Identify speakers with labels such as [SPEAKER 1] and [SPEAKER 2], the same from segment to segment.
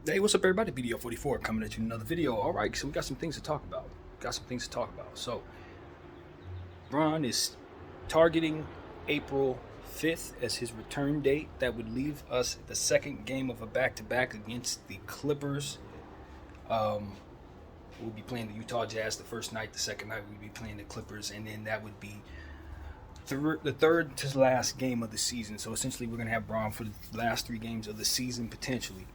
[SPEAKER 1] Hey, what's up, everybody? BDO 44 coming at you with another video. All right, so we got some things to talk about. So, Bron is targeting April 5th as his return date. That would leave us the second game of a back-to-back against the Clippers. We'll be playing the Utah Jazz the first night. The second night, we'll be playing the Clippers, and then that would be the third to last game of the season. So essentially, we're going to have Bron for the last three games of the season potentially.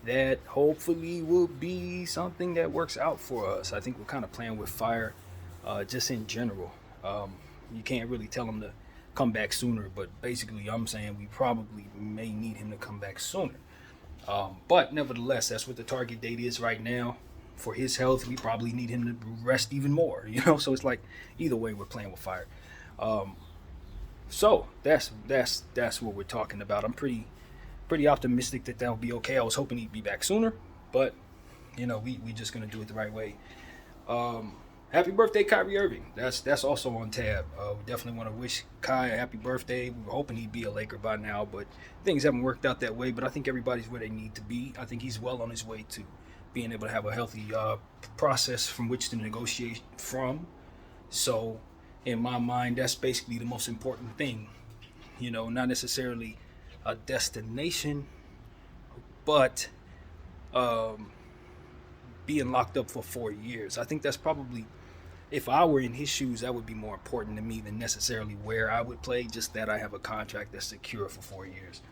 [SPEAKER 1] That hopefully will be something that works out for us. I think we're kind of playing with fire, just in general. You can't really tell him to come back sooner, but basically, I'm saying we probably may need him to come back sooner. But nevertheless, that's what the target date is right now. For his health, we probably need him to rest even more. So it's like either way, we're playing with fire. So that's what we're talking about. I'm pretty optimistic that that'll be okay. I was hoping he'd be back sooner, but we just gonna do it the right way. Happy birthday, Kyrie Irving. That's also on tab. We definitely want to wish Kai a happy birthday. We were hoping he'd be a Laker by now, but things haven't worked out that way. But I think everybody's where they need to be. I think he's well on his way to being able to have a healthy process from which to negotiate from. So, in my mind, that's basically the most important thing. Not necessarily a destination, but being locked up for 4 years. I think that's probably, if I were in his shoes, that would be more important to me than necessarily where I would play. Just that I have a contract that's secure for 4 years.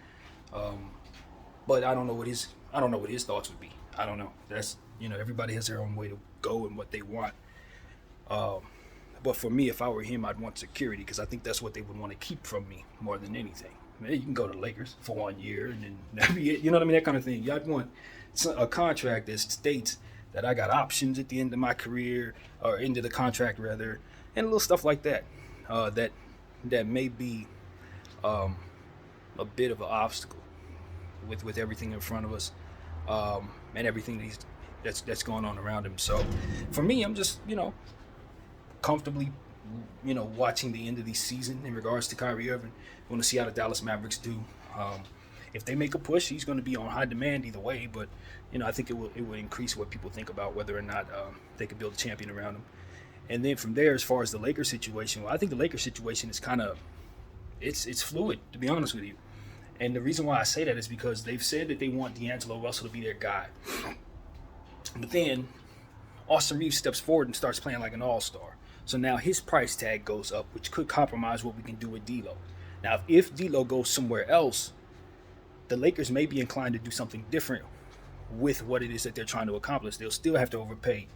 [SPEAKER 1] But I don't know what his thoughts would be. I don't know. That's everybody has their own way to go and what they want. But for me, if I were him, I'd want security because I think that's what they would want to keep from me more than anything. Man, you can go to the Lakers for 1 year and then that'd be it. You know what I mean? That kind of thing. I'd want a contract that states that I got options at the end of my career, or end of the contract rather, and little stuff like that. That may be a bit of an obstacle with everything in front of us, and everything that's going on around him. So for me, I'm just comfortably watching the end of the season in regards to Kyrie Irving. I want to see how the Dallas Mavericks do. If they make a push, he's going to be on high demand either way. But I think it will increase what people think about whether or not they could build a champion around him. And then from there, as far as the Lakers situation, well, I think the Lakers situation is kind of it's fluid, to be honest with you. And the reason why I say that is because they've said that they want D'Angelo Russell to be their guy. But then Austin Reeves steps forward and starts playing like an all-star. So now his price tag goes up, which could compromise what we can do with D'Lo. Now, if D'Lo goes somewhere else, the Lakers may be inclined to do something different with what it is that they're trying to accomplish. They'll still have to overpay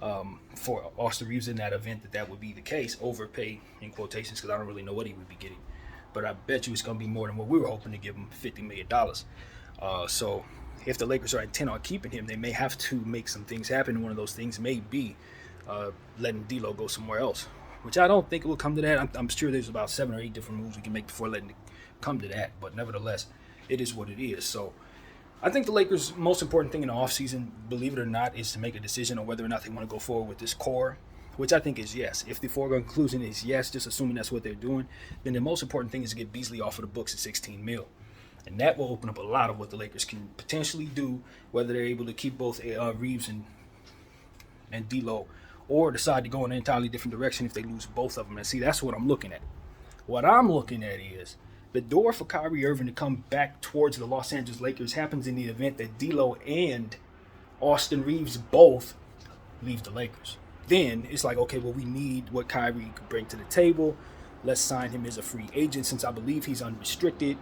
[SPEAKER 1] for Austin Reeves in that event that would be the case. Overpay in quotations because I don't really know what he would be getting. But I bet you it's going to be more than what we were hoping to give him, $50 million. So if the Lakers are intent on keeping him, they may have to make some things happen. One of those things may be letting D'Lo go somewhere else, which I don't think it will come to that. I'm sure there's about 7 or 8 different moves we can make before letting it come to that. But nevertheless, it is what it is. So I think the Lakers' most important thing in the offseason, believe it or not, is to make a decision on whether or not they want to go forward with this core, which I think is yes. If the foregone conclusion is yes, just assuming that's what they're doing, then the most important thing is to get Beasley off of the books at $16 million. And that will open up a lot of what the Lakers can potentially do, whether they're able to keep both Reeves and D'Lo, or decide to go in an entirely different direction if they lose both of them. And see, that's what I'm looking at. What I'm looking at is the door for Kyrie Irving to come back towards the Los Angeles Lakers happens in the event that D'Lo and Austin Reeves both leave the Lakers. Then it's like, okay, well, we need what Kyrie could bring to the table. Let's sign him as a free agent since I believe he's unrestricted.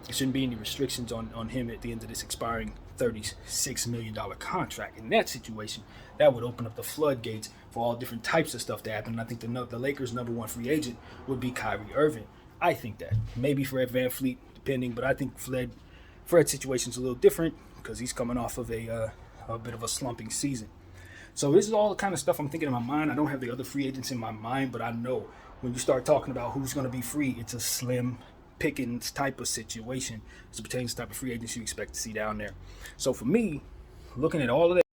[SPEAKER 1] There shouldn't be any restrictions on him at the end of this expiring $36 million contract. In that situation, that would open up the floodgates for all different types of stuff to happen. And I think the Lakers' number one free agent would be Kyrie Irving. I think that. Maybe Fred VanVleet, depending, but I think Fred's situation's a little different because he's coming off of a bit of a slumping season. So this is all the kind of stuff I'm thinking in my mind. I don't have the other free agents in my mind, but I know when you start talking about who's going to be free, it's a slim pickings type of situation as it pertains to the type of free agents you expect to see down there. So for me, looking at all of that,